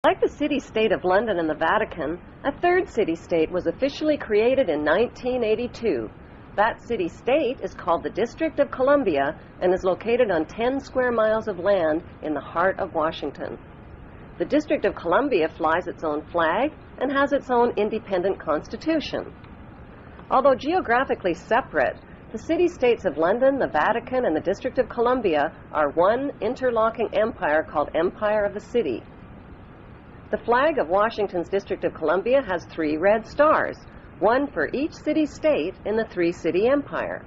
Like the city-state of London and the Vatican, a third city-state was officially created in 1982. That city-state is called the District of Columbia and is located on 10 square miles of land in the heart of Washington. The District of Columbia flies its own flag and has its own independent constitution. Although geographically separate, the city-states of London, the Vatican, and the District of Columbia are one interlocking empire called Empire of the City. The flag of Washington's District of Columbia has 3 red stars, one for each city-state in the 3-city empire.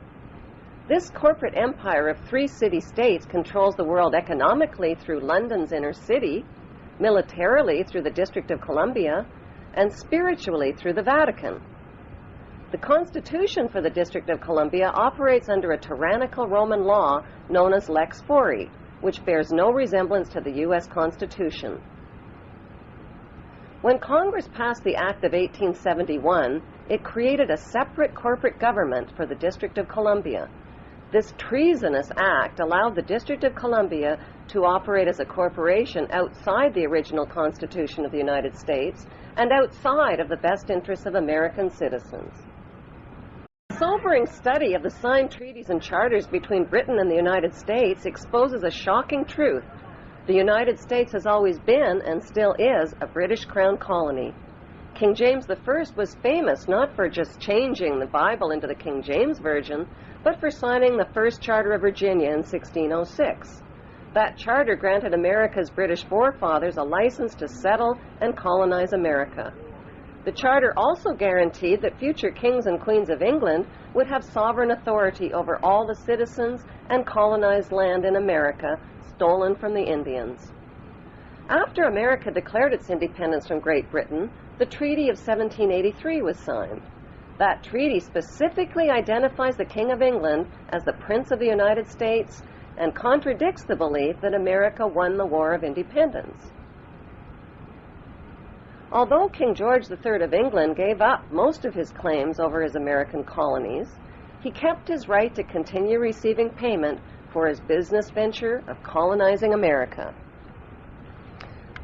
This corporate empire of 3 city-states controls the world economically through London's inner city, militarily through the District of Columbia, and spiritually through the Vatican. The Constitution for the District of Columbia operates under a tyrannical Roman law known as Lex Fori, which bears no resemblance to the U.S. Constitution. When Congress passed the Act of 1871, it created a separate corporate government for the District of Columbia. This treasonous act allowed the District of Columbia to operate as a corporation outside the original Constitution of the United States and outside of the best interests of American citizens. A sobering study of the signed treaties and charters between Britain and the United States exposes a shocking truth. The United States has always been, and still is, a British Crown colony. King James I was famous not for just changing the Bible into the King James Version, but for signing the First Charter of Virginia in 1606. That charter granted America's British forefathers a license to settle and colonize America. The charter also guaranteed that future kings and queens of England would have sovereign authority over all the citizens and colonized land in America stolen from the Indians. After America declared its independence from Great Britain, the Treaty of 1783 was signed. That treaty specifically identifies the King of England as the Prince of the United States and contradicts the belief that America won the War of Independence. Although King George III of England gave up most of his claims over his American colonies, he kept his right to continue receiving payment for his business venture of colonizing America.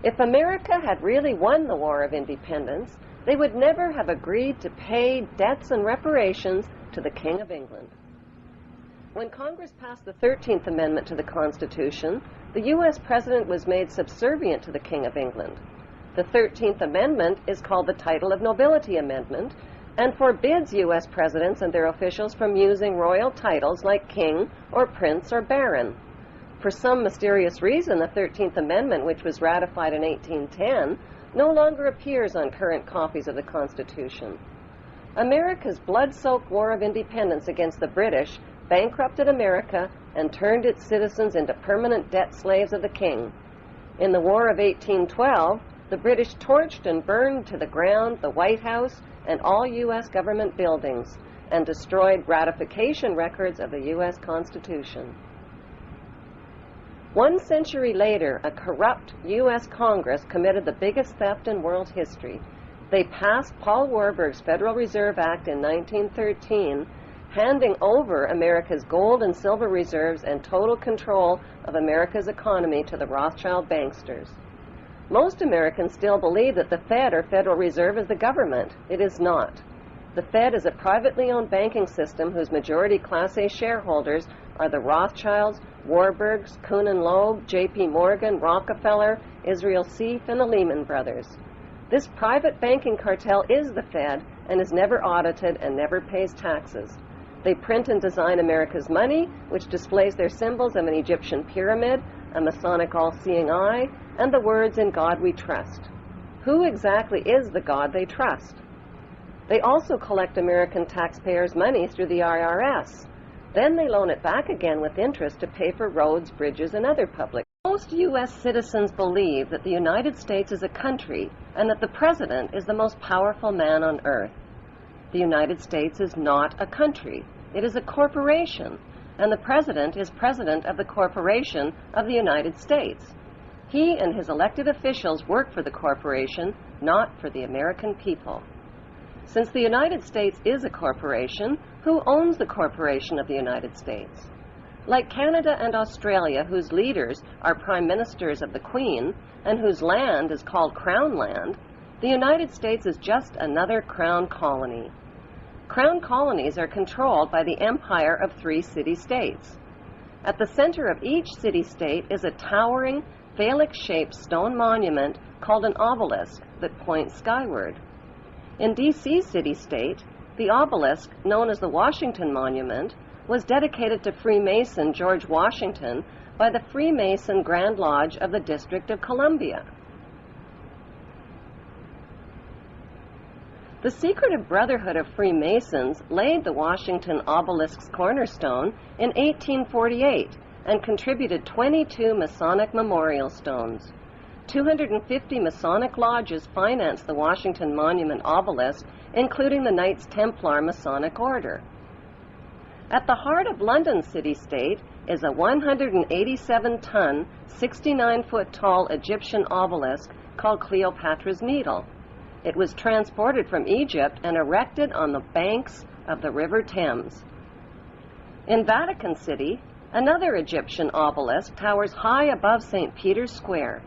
If America had really won the War of Independence, they would never have agreed to pay debts and reparations to the King of England. When Congress passed the 13th Amendment to the Constitution, the U.S. President was made subservient to the King of England. The 13th Amendment is called the Title of Nobility Amendment and forbids U.S. presidents and their officials from using royal titles like king or prince or baron. For some mysterious reason, the 13th Amendment, which was ratified in 1810, no longer appears on current copies of the Constitution. America's blood-soaked War of Independence against the British bankrupted America and turned its citizens into permanent debt slaves of the king. In the War of 1812, the British torched and burned to the ground the White House and all U.S. government buildings and destroyed ratification records of the U.S. Constitution. 1 century later, a corrupt U.S. Congress committed the biggest theft in world history. They passed Paul Warburg's Federal Reserve Act in 1913, handing over America's gold and silver reserves and total control of America's economy to the Rothschild banksters. Most Americans still believe that the Fed, or Federal Reserve, is the government. It is not. The Fed is a privately owned banking system whose majority Class A shareholders are the Rothschilds, Warburgs, Kuhn and Loeb, J.P. Morgan, Rockefeller, Israel Seif, and the Lehman Brothers. This private banking cartel is the Fed and is never audited and never pays taxes. They print and design America's money, which displays their symbols of an Egyptian pyramid, a Masonic all-seeing eye, and the words, "In God we trust." Who exactly is the God they trust? They also collect American taxpayers' money through the IRS. Then they loan it back again with interest to pay for roads, bridges, and other public. Most U.S. citizens believe that the United States is a country and that the President is the most powerful man on earth. The United States is not a country. It is a corporation, and the President is President of the Corporation of the United States. He and his elected officials work for the corporation, not for the American people. Since the United States is a corporation, who owns the corporation of the United States? Like Canada and Australia, whose leaders are prime ministers of the Queen and whose land is called Crown Land, the United States is just another crown colony. Crown colonies are controlled by the empire of 3 city-states. At the center of each city-state is a towering, phallic-shaped stone monument called an obelisk that points skyward. In DC city-state, the obelisk, known as the Washington Monument, was dedicated to Freemason George Washington by the Freemason Grand Lodge of the District of Columbia. The secretive Brotherhood of Freemasons laid the Washington obelisk's cornerstone in 1848 and contributed 22 Masonic memorial stones. 250 Masonic lodges financed the Washington Monument obelisk, including the Knights Templar Masonic Order. At the heart of London city-state is a 187-ton, 69-foot-tall Egyptian obelisk called Cleopatra's Needle. It was transported from Egypt and erected on the banks of the River Thames. In Vatican City, another Egyptian obelisk towers high above St. Peter's Square.